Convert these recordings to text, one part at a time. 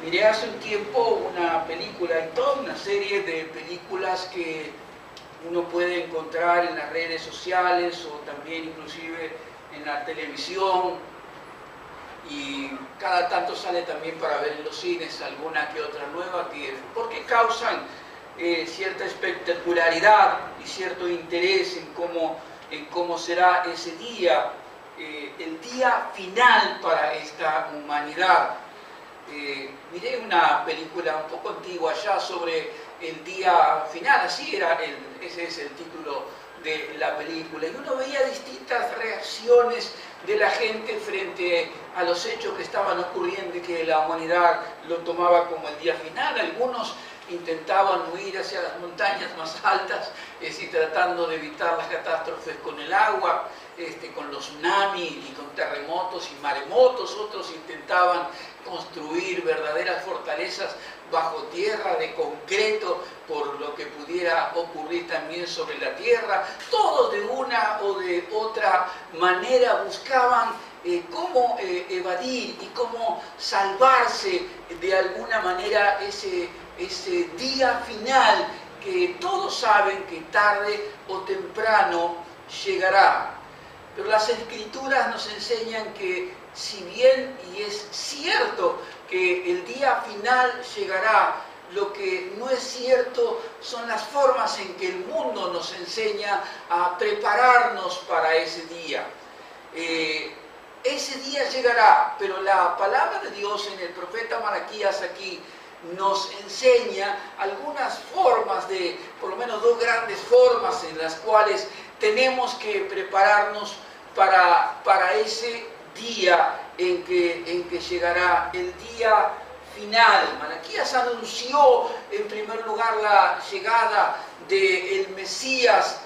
Miré hace un tiempo una película y toda una serie de películas que uno puede encontrar en las redes sociales o también inclusive en la televisión, y cada tanto sale también para ver en los cines alguna que otra nueva, porque causan cierta espectacularidad y cierto interés en cómo será ese día, el día final para esta humanidad. Miré una película un poco antigua ya sobre el día final, ese es el título de la película, y uno veía distintas reacciones de la gente frente a los hechos que estaban ocurriendo y que la humanidad lo tomaba como el día final. Algunos intentaban huir hacia las montañas más altas, tratando de evitar las catástrofes con el agua, con los tsunamis y con terremotos y maremotos. Otros intentaban construir verdaderas fortalezas bajo tierra de concreto por lo que pudiera ocurrir también sobre la tierra. Todos de una o de otra manera buscaban cómo evadir y cómo salvarse de alguna manera ese día final que todos saben que tarde o temprano llegará. Pero las Escrituras nos enseñan que si bien y es cierto que el día final llegará, lo que no es cierto son las formas en que el mundo nos enseña a prepararnos para ese día. Ese día llegará, pero la palabra de Dios en el profeta Malaquías aquí nos enseña algunas formas, por lo menos dos grandes formas en las cuales tenemos que prepararnos para ese día en que llegará el día final. Malaquías anunció en primer lugar la llegada del Mesías,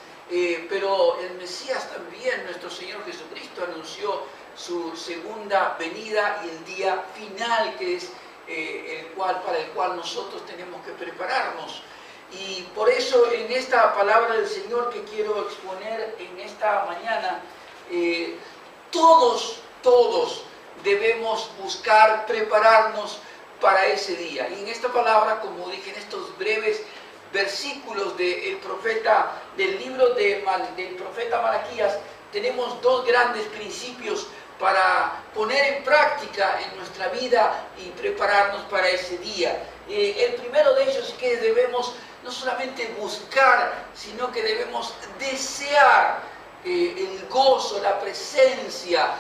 pero el Mesías también, nuestro Señor Jesucristo, anunció su segunda venida y el día final, que es para el cual nosotros tenemos que prepararnos. Y por eso en esta palabra del Señor que quiero exponer en esta mañana, todos debemos buscar prepararnos para ese día. Y en esta palabra, como dije, en estos breves versículos del libro del profeta Malaquías, tenemos dos grandes principios para poner en práctica en nuestra vida y prepararnos para ese día. El primero de ellos es que debemos no solamente buscar, sino que debemos desear el gozo, la presencia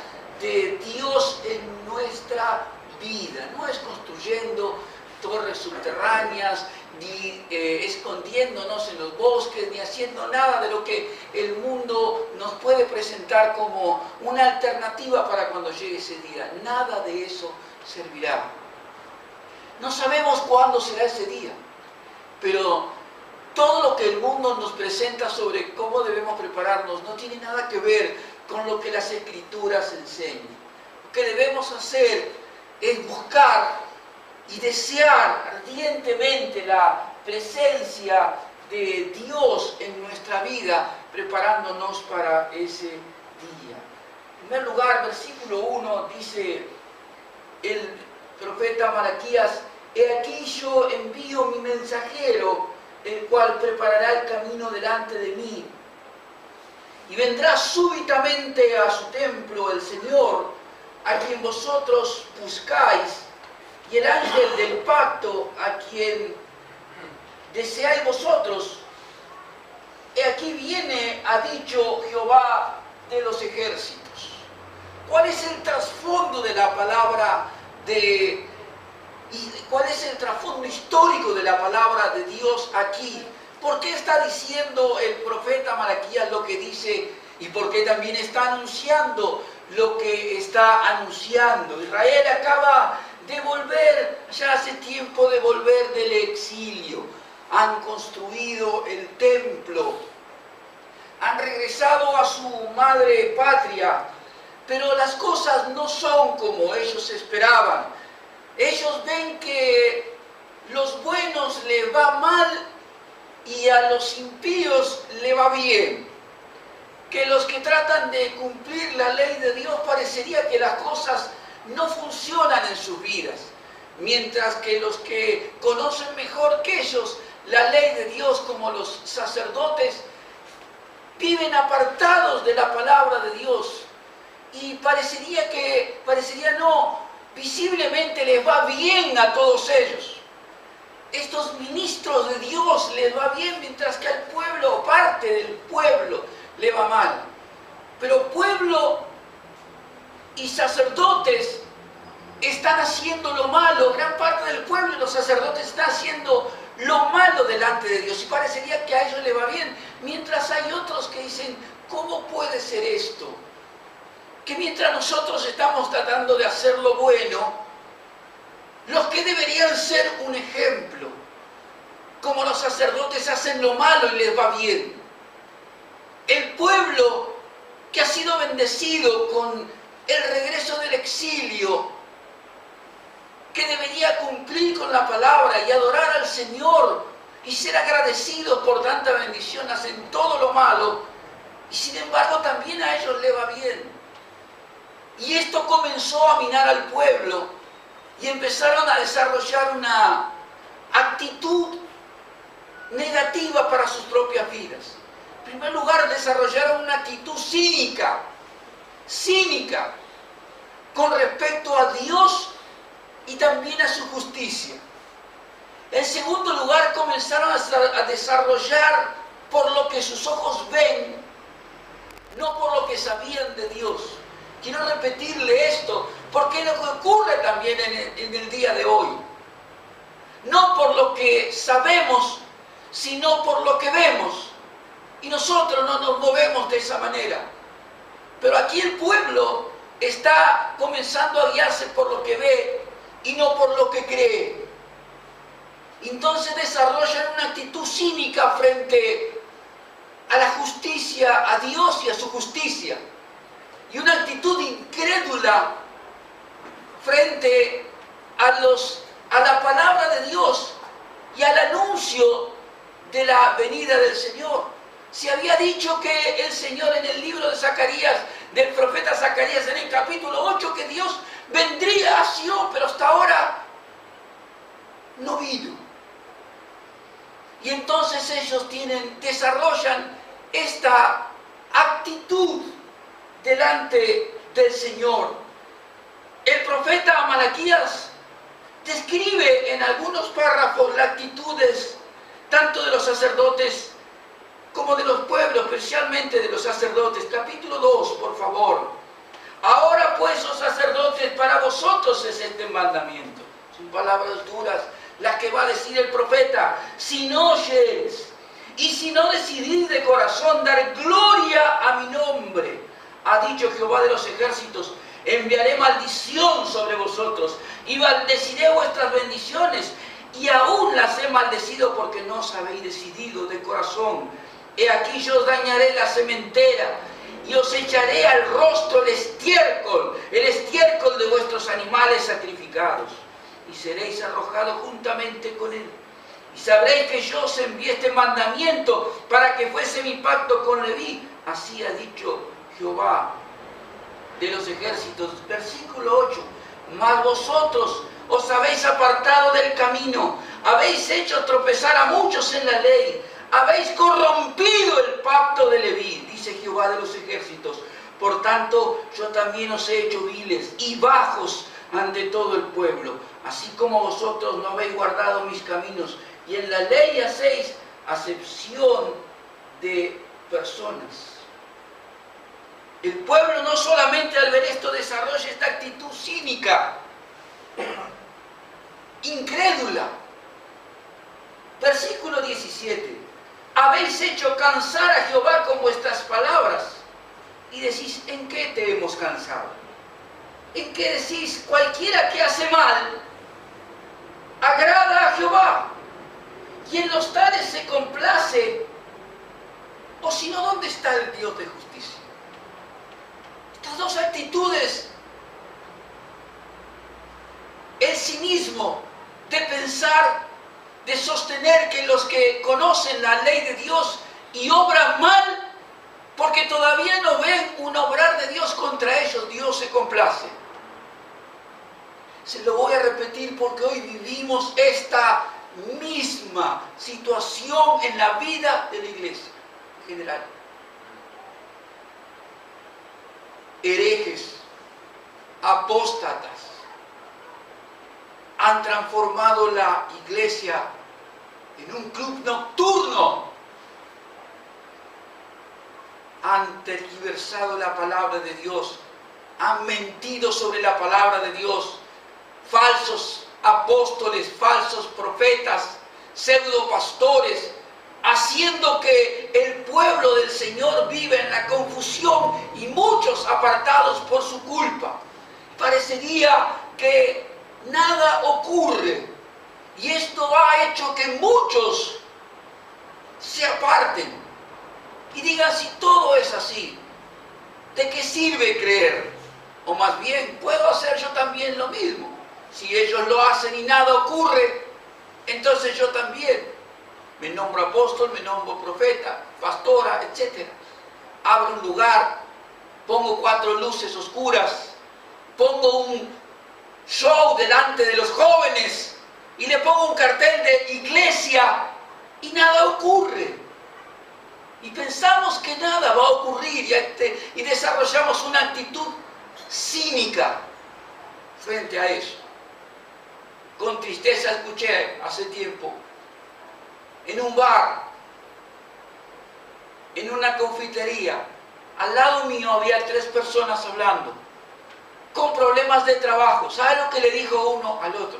de Dios en nuestra vida. No es construyendo torres subterráneas, ni escondiéndonos en los bosques, ni haciendo nada de lo que el mundo nos puede presentar como una alternativa para cuando llegue ese día. Nada de eso servirá. No sabemos cuándo será ese día, pero todo lo que el mundo nos presenta sobre cómo debemos prepararnos no tiene nada que ver con lo que las Escrituras enseñan. Lo que debemos hacer es buscar y desear ardientemente la presencia de Dios en nuestra vida, preparándonos para ese día. En primer lugar, versículo 1 dice el profeta Malaquías: «He aquí yo envío mi mensajero, el cual preparará el camino delante de mí. Y vendrá súbitamente a su templo el Señor, a quien vosotros buscáis, y el ángel del pacto, a quien deseáis vosotros. He aquí viene, ha dicho Jehová de los ejércitos». ¿Cuál es el trasfondo de la palabra y cuál es el trasfondo histórico de la palabra de Dios aquí? ¿Por qué está diciendo el profeta Malaquías lo que dice y por qué también está anunciando lo que está anunciando? Israel acaba de volver, ya hace tiempo de volver del exilio. Han construido el templo, han regresado a su madre patria, pero las cosas no son como ellos esperaban. Ellos ven que los buenos les va mal y a los impíos le va bien. Que los que tratan de cumplir la ley de Dios parecería que las cosas no funcionan en sus vidas. mientras que los que conocen mejor que ellos la ley de Dios, como los sacerdotes, viven apartados de la palabra de Dios. Y parecería no, visiblemente les va bien a todos ellos. Estos ministros de Dios les va bien, mientras que al pueblo, o parte del pueblo, le va mal. Pero pueblo y sacerdotes están haciendo lo malo. Gran parte del pueblo y los sacerdotes están haciendo lo malo delante de Dios. Y parecería que a ellos les va bien. Mientras hay otros que dicen, ¿cómo puede ser esto? Que mientras nosotros estamos tratando de hacer lo bueno, los que deberían ser un ejemplo, como los sacerdotes, hacen lo malo y les va bien. El pueblo que ha sido bendecido con el regreso del exilio, que debería cumplir con la palabra y adorar al Señor y ser agradecidos por tanta bendición, hacen todo lo malo y sin embargo también a ellos les va bien. Y esto comenzó a minar al pueblo y empezaron a desarrollar una actitud negativa para sus propias vidas. En primer lugar, desarrollaron una actitud cínica con respecto a Dios y también a su justicia. En segundo lugar, comenzaron a desarrollar por lo que sus ojos ven, no por lo que sabían de Dios. Quiero repetirle esto, porque es lo que ocurre también en el día de hoy. No por lo que sabemos, sino por lo que vemos. Y nosotros no nos movemos de esa manera. Pero aquí el pueblo está comenzando a guiarse por lo que ve y no por lo que cree. Entonces desarrollan una actitud cínica frente a la justicia, a Dios y a su justicia. Y una actitud incrédula frente a la palabra de Dios y al anuncio de la venida del Señor. Se había dicho que el Señor en el libro de Zacarías, del profeta Zacarías, en el capítulo 8, que Dios vendría a Sion, pero hasta ahora no vino. Y entonces ellos desarrollan esta actitud delante del Señor. El profeta Malaquías describe en algunos párrafos las actitudes tanto de los sacerdotes como de los pueblos, especialmente de los sacerdotes. Capítulo 2, por favor. Ahora pues, oh sacerdotes, para vosotros es este mandamiento. Son palabras duras las que va a decir el profeta. Si no oyes y si no decidís de corazón dar gloria a mi nombre, ha dicho Jehová de los ejércitos, enviaré maldición sobre vosotros y maldeciré vuestras bendiciones, y aún las he maldecido porque no os habéis decidido de corazón. He aquí yo os dañaré la sementera y os echaré al rostro el estiércol de vuestros animales sacrificados, y seréis arrojados juntamente con él. Y sabréis que yo os envié este mandamiento para que fuese mi pacto con Leví. Así ha dicho Jehová de los ejércitos. Versículo 8. Mas vosotros os habéis apartado del camino, habéis hecho tropezar a muchos en la ley, habéis corrompido el pacto de Leví, dice Jehová de los ejércitos. Por tanto, yo también os he hecho viles y bajos ante todo el pueblo, así como vosotros no habéis guardado mis caminos, y en la ley hacéis acepción de personas. El pueblo no solamente al ver esto desarrolla esta actitud cínica, incrédula. Versículo 17. Habéis hecho cansar a Jehová con vuestras palabras. Y decís, ¿en qué te hemos cansado? ¿En qué decís, cualquiera que hace mal agrada a Jehová? Y en los tales se complace. O si no, ¿dónde está el Dios de justicia? Estas dos actitudes, el cinismo de pensar, de sostener que los que conocen la ley de Dios y obran mal, porque todavía no ven un obrar de Dios contra ellos, Dios se complace. Se lo voy a repetir porque hoy vivimos esta misma situación en la vida de la iglesia en general. Herejes, apóstatas, han transformado la iglesia en un club nocturno. Han tergiversado la palabra de Dios, han mentido sobre la palabra de Dios. Falsos apóstoles, falsos profetas, pseudopastores, haciendo que el pueblo del Señor viva en la confusión y muchos apartados por su culpa. Parecería que nada ocurre y esto ha hecho que muchos se aparten y digan: si todo es así, ¿de qué sirve creer? O más bien, ¿puedo hacer yo también lo mismo? Si ellos lo hacen y nada ocurre, entonces yo también. Me nombro apóstol, me nombro profeta, pastora, etc. Abro un lugar, pongo 4 luces oscuras, pongo un show delante de los jóvenes y le pongo un cartel de iglesia y nada ocurre. Y pensamos que nada va a ocurrir y desarrollamos una actitud cínica frente a eso. Con tristeza escuché hace tiempo en un bar, en una confitería, al lado mío había 3 personas hablando, con problemas de trabajo. ¿Sabe lo que le dijo uno al otro?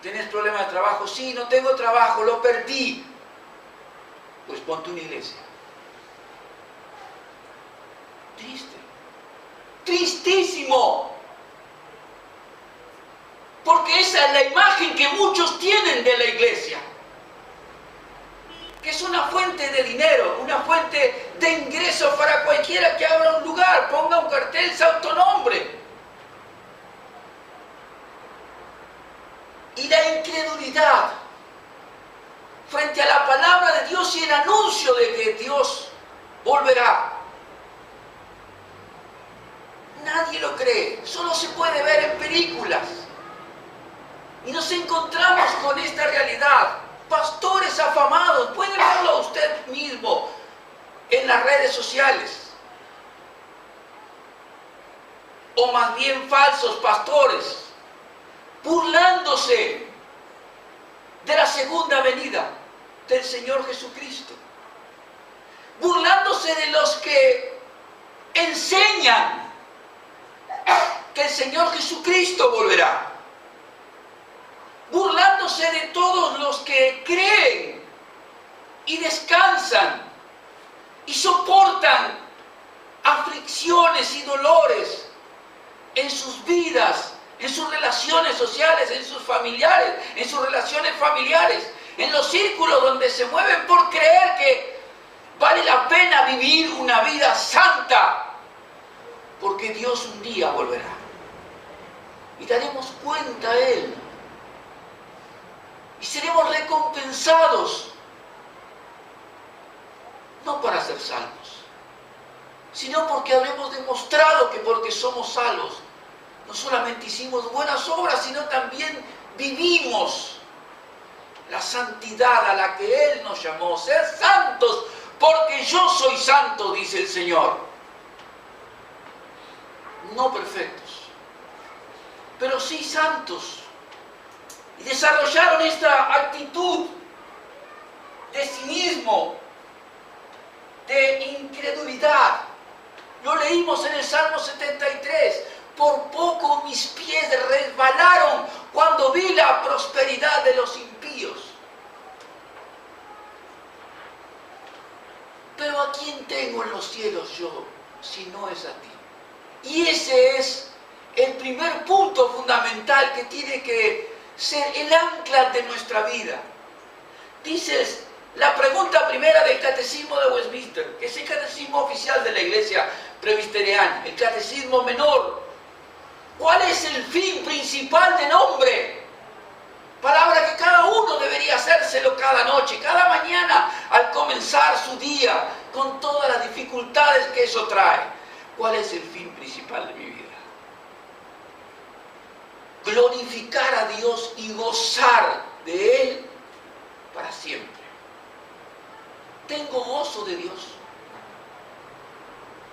¿Tienes problemas de trabajo? Sí, no tengo trabajo, lo perdí. Pues ponte una iglesia. Triste. Tristísimo. Porque esa es la imagen que muchos tienen de la iglesia. Que es una fuente de dinero, una fuente de ingresos para cualquiera que abra un lugar, ponga un cartel, se autonombre. Y la incredulidad frente a la palabra de Dios y el anuncio de que Dios volverá. Nadie lo cree, solo se puede ver en películas. Y nos encontramos con esta realidad. Pastores afamados, puede verlo usted mismo en las redes sociales. O más bien falsos pastores, burlándose de la segunda venida del Señor Jesucristo. Burlándose de los que enseñan que el Señor Jesucristo volverá. Burlándose de todos los que creen y descansan y soportan aflicciones y dolores en sus vidas, en sus relaciones sociales, en sus familiares, en sus relaciones familiares, en los círculos donde se mueven por creer que vale la pena vivir una vida santa, porque Dios un día volverá y daremos cuenta a Él. Y seremos recompensados, no para ser salvos, sino porque habremos demostrado que porque somos salvos, no solamente hicimos buenas obras, sino también vivimos la santidad a la que Él nos llamó. Ser santos, porque yo soy santo, dice el Señor. No perfectos, pero sí santos. Y desarrollaron esta actitud de cinismo, de incredulidad. Lo leímos en el Salmo 73. Por poco mis pies resbalaron cuando vi la prosperidad de los impíos. Pero ¿a quién tengo en los cielos yo, si no es a ti? Y ese es el primer punto fundamental que tiene que ser el ancla de nuestra vida. Dices, la pregunta primera del Catecismo de Westminster, que es el catecismo oficial de la Iglesia presbiteriana, el catecismo menor. ¿Cuál es el fin principal del hombre? Palabra que cada uno debería hacérselo cada noche, cada mañana al comenzar su día, con todas las dificultades que eso trae. ¿Cuál es el fin principal de mi vida? glorificar a Dios y gozar de Él para siempre. Tengo gozo de Dios.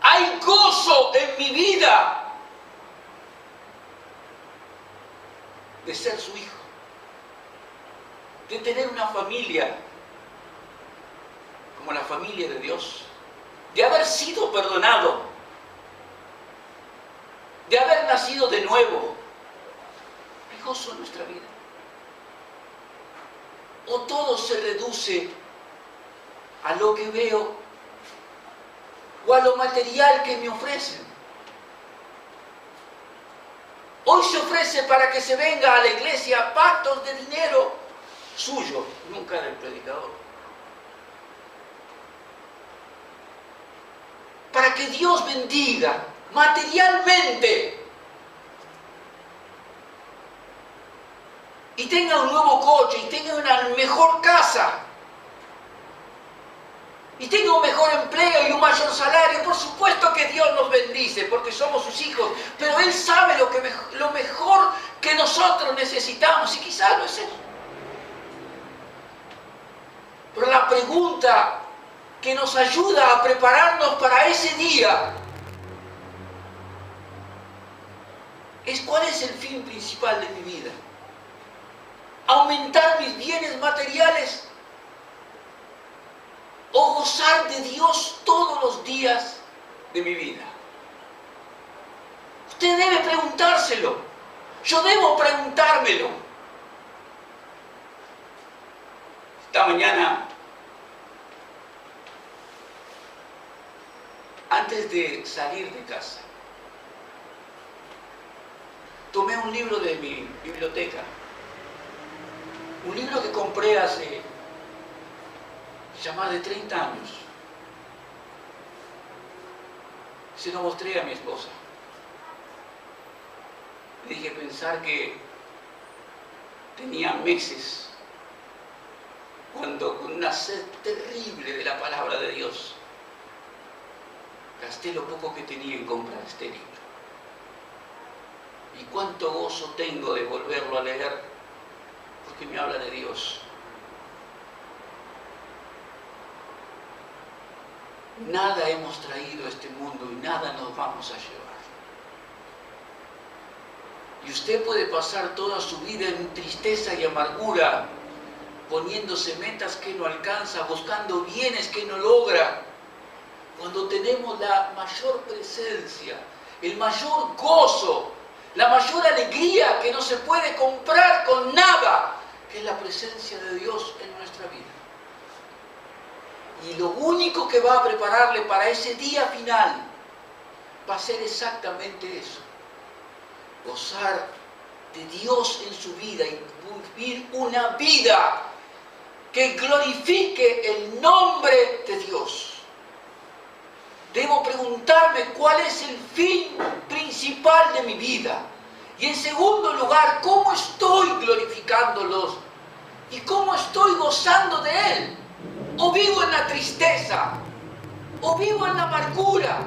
Hay gozo en mi vida de ser su hijo, de tener una familia como la familia de Dios, de haber sido perdonado, de haber nacido de nuevo. Hay gozo en nuestra vida. O todo se reduce a lo que veo o a lo material que me ofrecen. Hoy se ofrece para que se venga a la iglesia pactos de dinero suyo, nunca del predicador. Para que Dios bendiga materialmente y tenga un nuevo coche y tenga una mejor casa y tenga un mejor empleo y un mayor salario. Por supuesto que Dios nos bendice porque somos sus hijos, pero Él sabe lo mejor que nosotros necesitamos y quizás no es eso. Pero la pregunta que nos ayuda a prepararnos para ese día es: ¿cuál es el fin principal de mi vida? ¿Aumentar mis bienes materiales o gozar de Dios todos los días de mi vida? Usted debe preguntárselo. Yo debo preguntármelo. Esta mañana, antes de salir de casa, tomé un libro de mi biblioteca. Un libro que compré hace ya más de 30 años. Se lo mostré a mi esposa. Le dije: pensar que tenía meses cuando, con una sed terrible de la palabra de Dios, gasté lo poco que tenía en comprar este libro. Y cuánto gozo tengo de volverlo a leer, porque me habla de Dios. Nada hemos traído a este mundo y nada nos vamos a llevar. Y usted puede pasar toda su vida en tristeza y amargura, poniéndose metas que no alcanza, buscando bienes que no logra, cuando tenemos la mayor presencia, el mayor gozo, la mayor alegría que no se puede comprar con nada, que es la presencia de Dios en nuestra vida. Y lo único que va a prepararle para ese día final va a ser exactamente eso: gozar de Dios en su vida y vivir una vida que glorifique el nombre de Dios. Debo preguntarme cuál es el fin principal de mi vida. Y en segundo lugar, ¿cómo estoy glorificándolos? ¿Y cómo estoy gozando de Él? ¿O vivo en la tristeza? ¿O vivo en la amargura?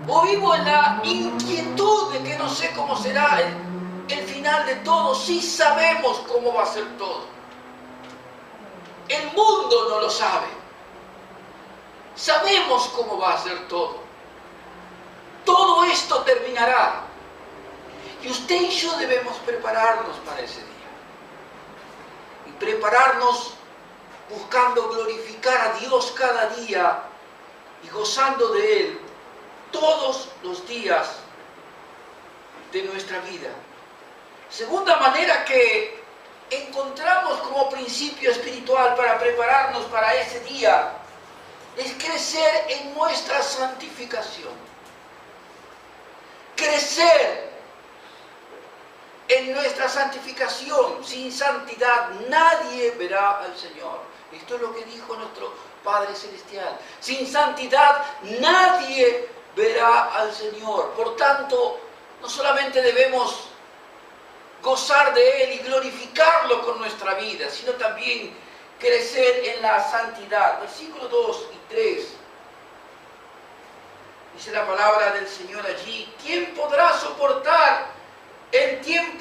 ¿O vivo en la inquietud de que no sé cómo será el final de todo? Sí sabemos cómo va a ser todo. El mundo no lo sabe. Sabemos cómo va a ser todo. Todo esto terminará. Y usted y yo debemos prepararnos para ese día. Y prepararnos buscando glorificar a Dios cada día y gozando de Él todos los días de nuestra vida. Segunda manera que encontramos como principio espiritual para prepararnos para ese día es crecer en nuestra santificación. Crecer en nuestra santificación. Sin santidad nadie verá al Señor. Esto es lo que dijo nuestro Padre Celestial. Sin santidad nadie verá al Señor. Por tanto, no solamente debemos gozar de Él y glorificarlo con nuestra vida, sino también crecer en la santidad. Versículos 2 y 3. Dice la palabra del Señor allí: ¿quién podrá soportar el tiempo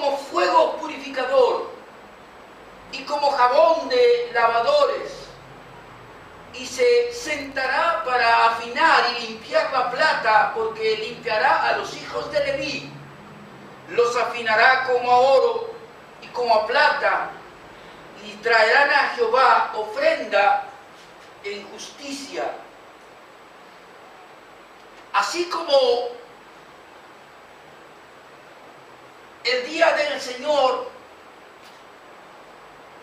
como fuego purificador y como jabón de lavadores, y se sentará para afinar y limpiar la plata, porque limpiará a los hijos de Leví, los afinará como a oro y como a plata, y traerán a Jehová ofrenda en justicia. Así como el día del Señor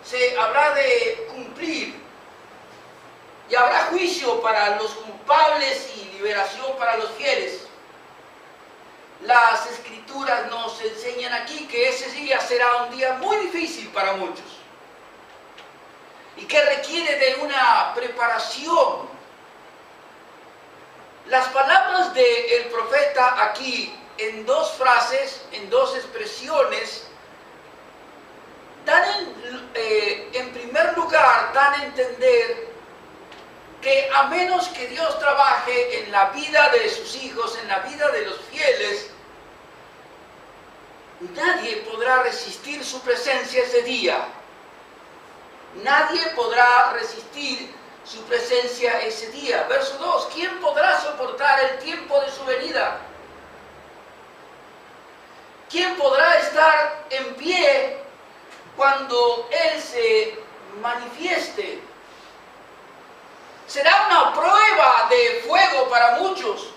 se habrá de cumplir y habrá juicio para los culpables y liberación para los fieles, las Escrituras nos enseñan aquí que ese día será un día muy difícil para muchos y que requiere de una preparación. Las palabras del profeta aquí, en dos frases, en dos expresiones, dan en primer lugar, dan a entender que a menos que Dios trabaje en la vida de sus hijos, en la vida de los fieles, nadie podrá resistir su presencia ese día. Nadie podrá resistir su presencia ese día. Verso 2, ¿quién podrá soportar el tiempo de su venida? ¿Quién podrá estar en pie cuando Él se manifieste? Será una prueba de fuego para muchos.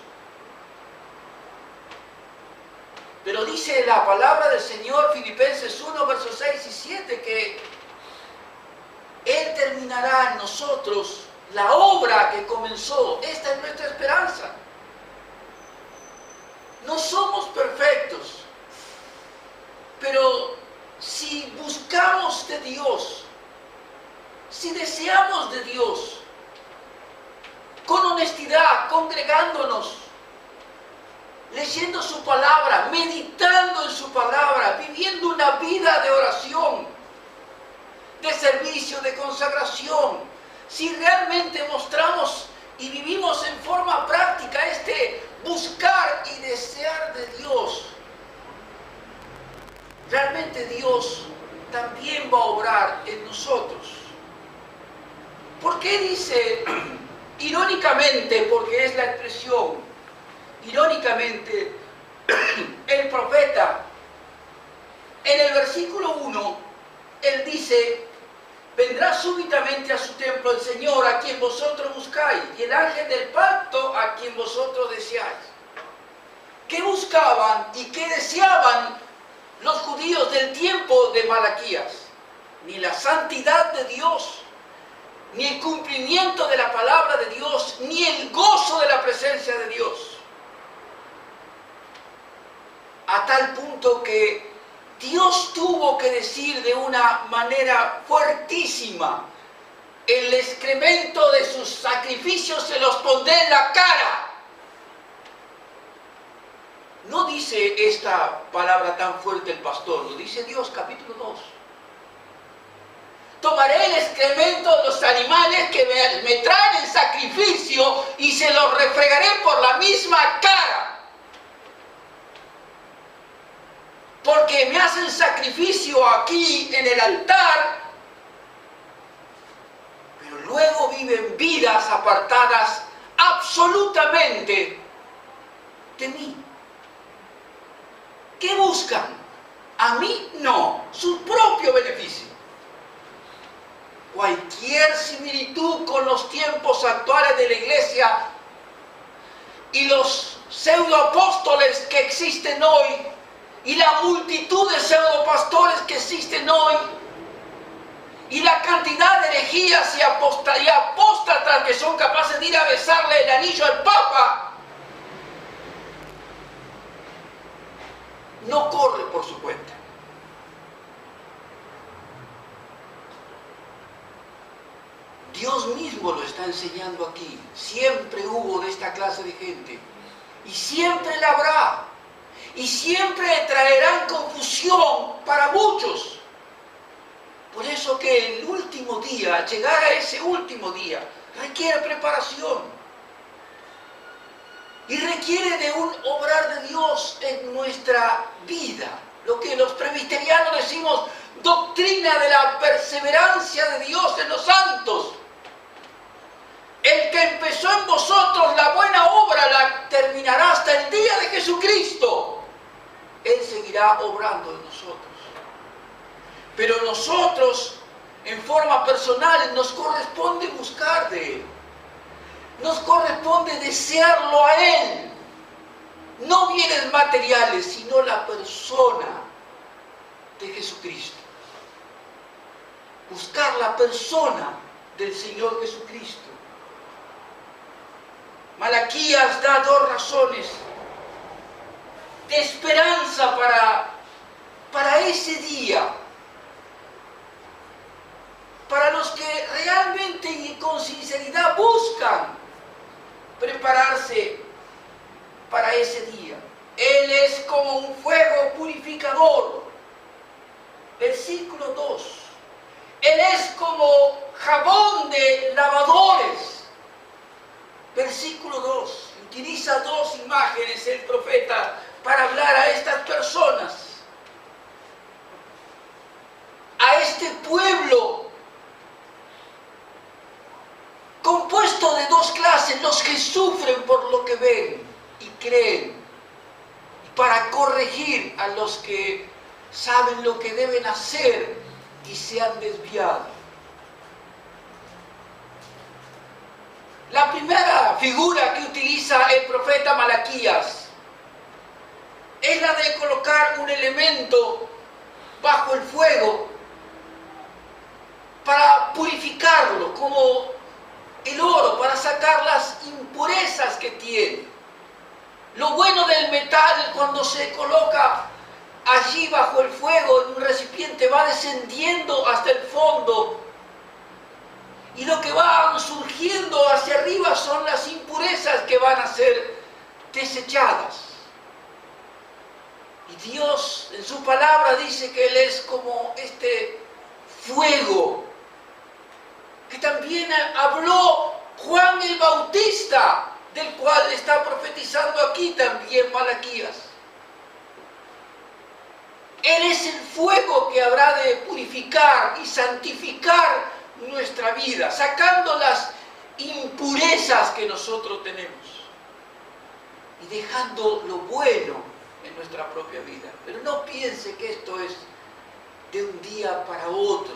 Pero dice la palabra del Señor, Filipenses 1, versos 6 y 7, que Él terminará en nosotros la obra que comenzó. Esta es nuestra esperanza. No somos perfectos, pero si buscamos de Dios, si deseamos de Dios, con honestidad, congregándonos, leyendo su palabra, meditando en su palabra, viviendo una vida de oración, de servicio, de consagración, si realmente mostramos y vivimos en forma práctica este buscar y desear de Dios, realmente Dios también va a obrar en nosotros. ¿Por qué dice irónicamente? Porque es la expresión, irónicamente, el profeta, en el versículo 1, él dice: vendrá súbitamente a su templo el Señor a quien vosotros buscáis, y el ángel del pacto a quien vosotros deseáis. ¿Qué buscaban y qué deseaban los judíos del tiempo de Malaquías? Ni la santidad de Dios, ni el cumplimiento de la palabra de Dios, ni el gozo de la presencia de Dios. A tal punto que Dios tuvo que decir de una manera fuertísima: el excremento de sus sacrificios se los pondré en la cara. No dice esta palabra tan fuerte el pastor, lo dice Dios, capítulo 2. Tomaré el excremento de los animales que me traen el sacrificio y se los refregaré por la misma cara. Porque me hacen sacrificio aquí en el altar, pero luego viven vidas apartadas absolutamente de mí. ¿Qué buscan? A mí no, su propio beneficio. Cualquier similitud con los tiempos actuales de la iglesia y los pseudoapóstoles que existen hoy, y la multitud de pseudopastores que existen hoy, y la cantidad de herejías y apóstatas que son capaces de ir a besarle el anillo al Papa, no corre por su cuenta. Dios mismo lo está enseñando aquí. Siempre hubo de esta clase de gente, y siempre la habrá. Y siempre traerán confusión para muchos. Por eso que el último día, llegar a ese último día, requiere preparación. Y requiere de un obrar de Dios en nuestra vida. lo que los presbiterianos decimos, doctrina de la perseverancia de Dios en los santos. El que empezó en vosotros la buena obra la terminará hasta el día de Jesucristo. Él seguirá obrando en nosotros. Pero nosotros, en forma personal, nos corresponde buscar de Él. Nos corresponde desearlo a Él. No bienes materiales, sino la persona de Jesucristo. Buscar la persona del Señor Jesucristo. Malaquías da dos razones de esperanza para ese día. Para los que realmente y con sinceridad buscan prepararse para ese día. Él es como un fuego purificador. Versículo 2. Él es como jabón de lavadores. Versículo 2. Utiliza dos imágenes el profeta para hablar a estas personas. A este pueblo compuesto de dos clases, los que sufren por lo que ven y creen, para corregir a los que saben lo que deben hacer y se han desviado. La primera figura que utiliza el profeta Malaquías es la de colocar un elemento bajo el fuego para purificarlo, como el oro, para sacar las impurezas que tiene. Lo bueno del metal, cuando se coloca allí bajo el fuego en un recipiente, va descendiendo hasta el fondo, y lo que va surgiendo hacia arriba son las impurezas que van a ser desechadas. Y Dios en su palabra dice que Él es como este fuego que también habló Juan el Bautista, del cual está profetizando aquí también Malaquías. Él es el fuego que habrá de purificar y santificar nuestra vida, sacando las impurezas que nosotros tenemos y dejando lo bueno en nuestra propia vida. Pero no piense que esto es de un día para otro,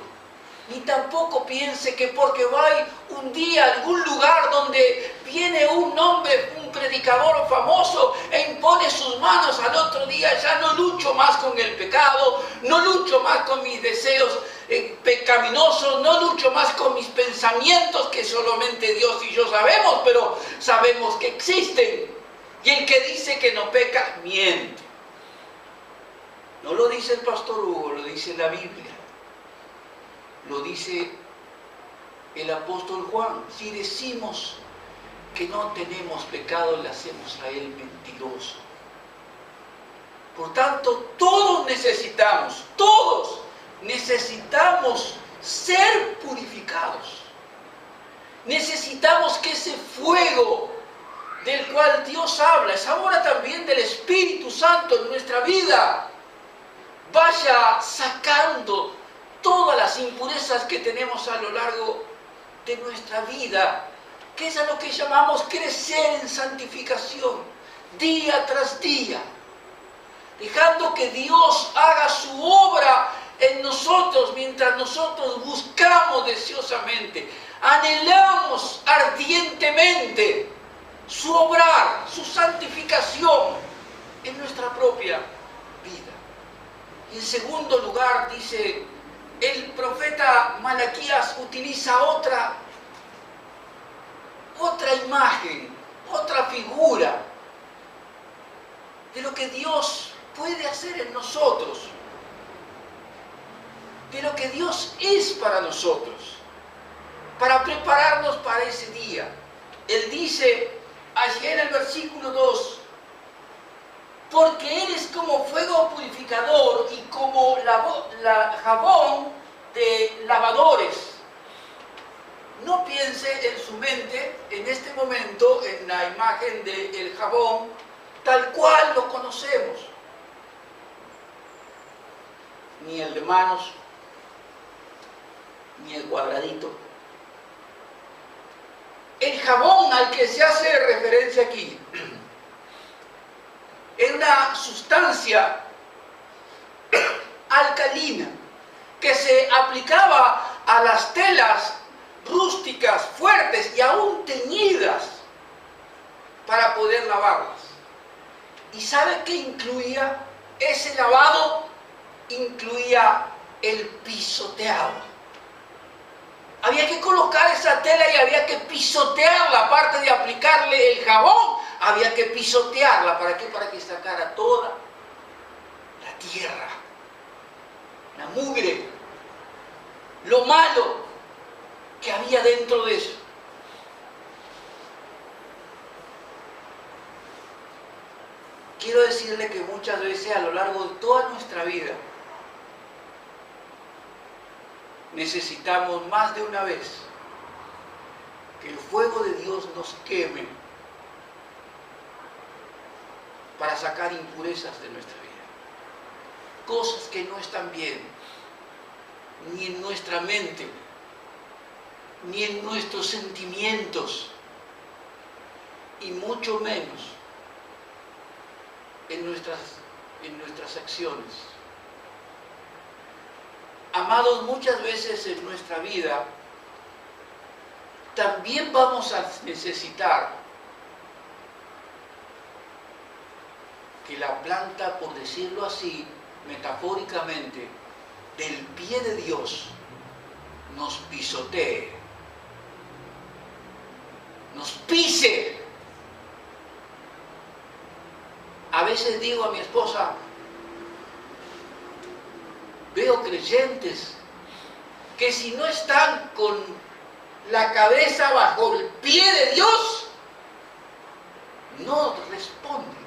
ni tampoco piense que porque va un día a algún lugar donde viene un hombre, un predicador famoso e impone sus manos, al otro día ya no lucho más con el pecado, no lucho más con mis deseos pecaminosos, no lucho más con mis pensamientos que solamente Dios y yo sabemos, pero sabemos que existen. Y el que dice que no peca, miente. No lo dice el pastor Hugo, lo dice la Biblia. Lo dice el apóstol Juan. Si decimos que no tenemos pecado, le hacemos a él mentiroso. Por tanto, todos necesitamos ser purificados. Necesitamos que ese fuego del cual Dios habla, es ahora también del Espíritu Santo en nuestra vida, vaya sacando todas las impurezas que tenemos a lo largo de nuestra vida, que es a lo que llamamos crecer en santificación, día tras día, dejando que Dios haga su obra en nosotros, mientras nosotros buscamos deseosamente, anhelamos ardientemente su obrar, su santificación en nuestra propia vida. Y en segundo lugar, dice el profeta Malaquías, utiliza otra imagen, otra figura de lo que Dios puede hacer en nosotros, de lo que Dios es para nosotros, para prepararnos para ese día. Él dice allí en el versículo 2, porque Él es como fuego purificador y como jabón de lavadores. No piense en su mente en este momento en la imagen del jabón tal cual lo conocemos. ni el de manos, ni el cuadradito. El jabón al que se hace referencia aquí era una sustancia alcalina que se aplicaba a las telas rústicas, fuertes y aún teñidas para poder lavarlas. ¿Y sabe qué incluía? Ese lavado incluía el pisoteado. Había que colocar esa tela y había que pisotearla, aparte de aplicarle el jabón, había que pisotearla. ¿Para qué? Para que sacara toda la tierra, la mugre, lo malo que había dentro de eso. Quiero decirle que muchas veces a lo largo de toda nuestra vida necesitamos más de una vez que el fuego de Dios nos queme para sacar impurezas de nuestra vida. Cosas que no están bien, ni en nuestra mente, ni en nuestros sentimientos, y mucho menos en nuestras acciones. Amados, muchas veces en nuestra vida también vamos a necesitar que la planta, por decirlo así, metafóricamente, del pie de Dios nos pisotee, nos pise. A veces digo a mi esposa, veo creyentes que si no están con la cabeza bajo el pie de Dios, no responden.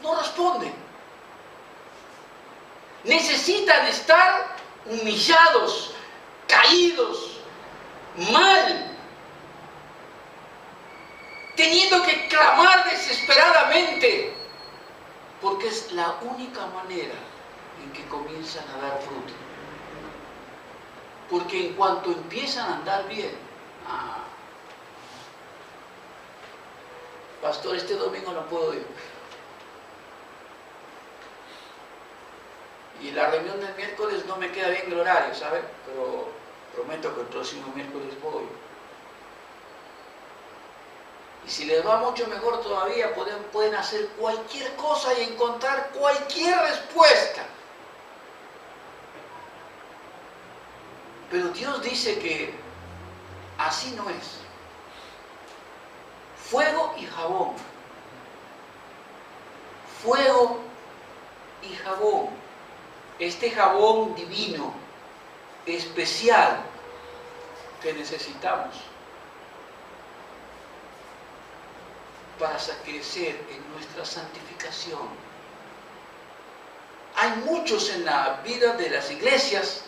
No responden. Necesitan estar humillados, caídos, mal, teniendo que clamar desesperadamente, porque es la única manera en que comienzan a dar fruto. Porque en cuanto empiezan a andar bien, pastor, este domingo no puedo ir. Y la reunión del miércoles no me queda bien el horario, ¿sabe? Pero prometo que el próximo miércoles voy. Y si les va mucho mejor todavía, pueden hacer cualquier cosa y encontrar cualquier respuesta. Pero Dios dice que así no es. Fuego y jabón. Fuego y jabón. Este jabón divino, especial, que necesitamos para crecer en nuestra santificación. Hay muchos en la vida de las iglesias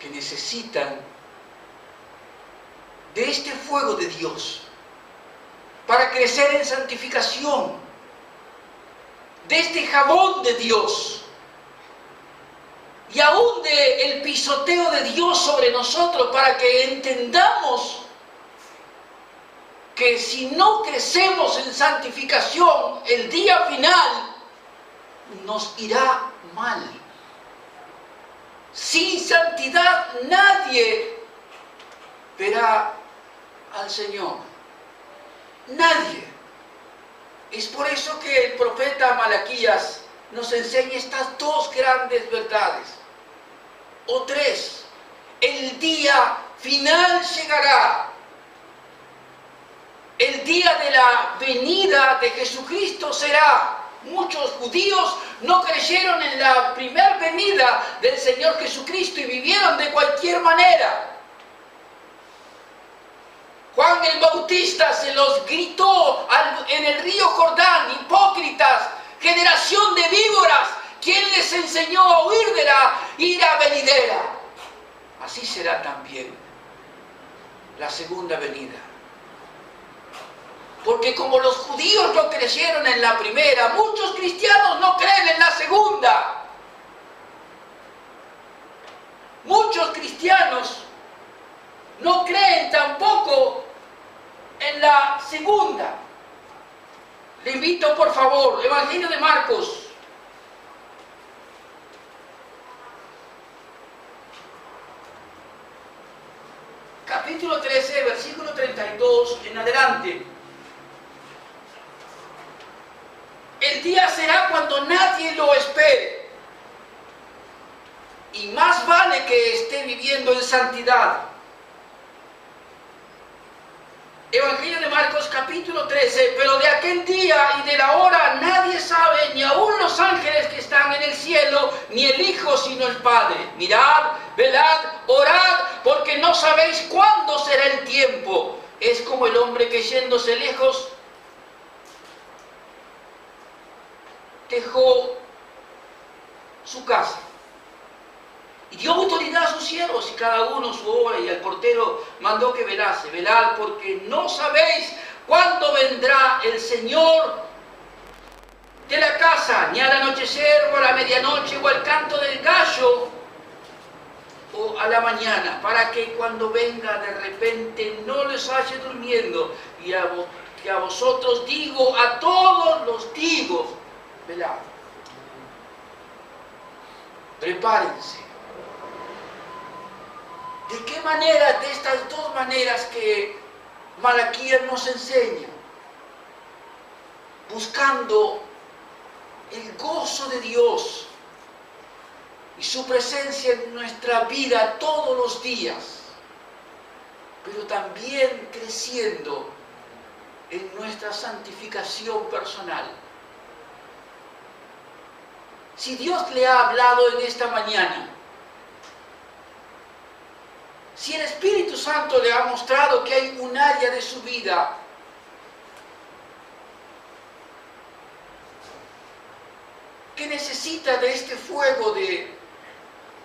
que necesitan de este fuego de Dios para crecer en santificación, de este jabón de Dios y aún del pisoteo de Dios sobre nosotros, para que entendamos que si no crecemos en santificación, el día final nos irá mal. Sin santidad nadie verá al Señor. Nadie. Es por eso que el profeta Malaquías nos enseña estas dos grandes verdades, o tres. El día final llegará. El día de la venida de Jesucristo será. Muchos judíos no creyeron en la primera venida del Señor Jesucristo y vivieron de cualquier manera. Juan el Bautista se los gritó en el río Jordán: hipócritas, generación de víboras, ¿quién les enseñó a huir de la ira venidera? Así será también la segunda venida. Porque como los judíos no creyeron en la primera, muchos cristianos no creen en la segunda. Muchos cristianos no creen tampoco en la segunda. Le invito, por favor, Evangelio de Marcos. Capítulo 13, versículo 32 en adelante. El día será cuando nadie lo espere. Y más vale que esté viviendo en santidad. Evangelio de Marcos capítulo 13, pero de aquel día y de la hora nadie sabe, ni aun los ángeles que están en el cielo, ni el Hijo, sino el Padre. Mirad, velad, orad, porque no sabéis cuándo será el tiempo. Es como el hombre que yéndose lejos, dejó su casa y dio autoridad a sus siervos y cada uno su hora, y al portero mandó que velase. Velad, porque no sabéis cuándo vendrá el Señor de la casa, ni al anochecer o a la medianoche o al canto del gallo o a la mañana, para que cuando venga de repente no les haya durmiendo. Y a vosotros digo, a todos los digo, velad. Prepárense. ¿De qué manera? De estas dos maneras que Malaquías nos enseña. Buscando el gozo de Dios y su presencia en nuestra vida todos los días, pero también creciendo en nuestra santificación personal. Si Dios le ha hablado en esta mañana, si el Espíritu Santo le ha mostrado que hay un área de su vida que necesita de este fuego de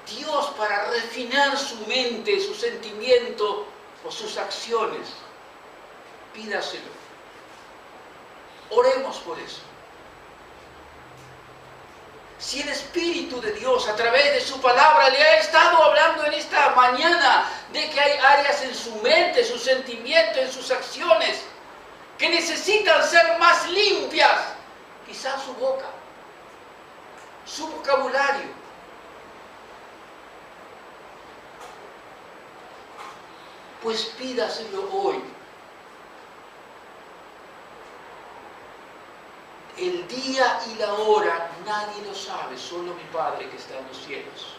Dios para refinar su mente, su sentimiento o sus acciones, pídaselo. Oremos por eso. Si el Espíritu de Dios a través de su palabra le ha estado hablando en esta mañana de que hay áreas en su mente, sus sentimientos, en sus acciones que necesitan ser más limpias, quizás su boca, su vocabulario, pues pídaselo hoy. El día y la hora nadie lo sabe, solo mi Padre que está en los cielos.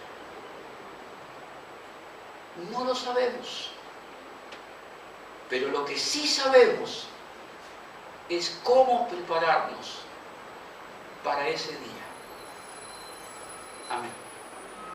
No lo sabemos. Pero lo que sí sabemos es cómo prepararnos para ese día. Amén.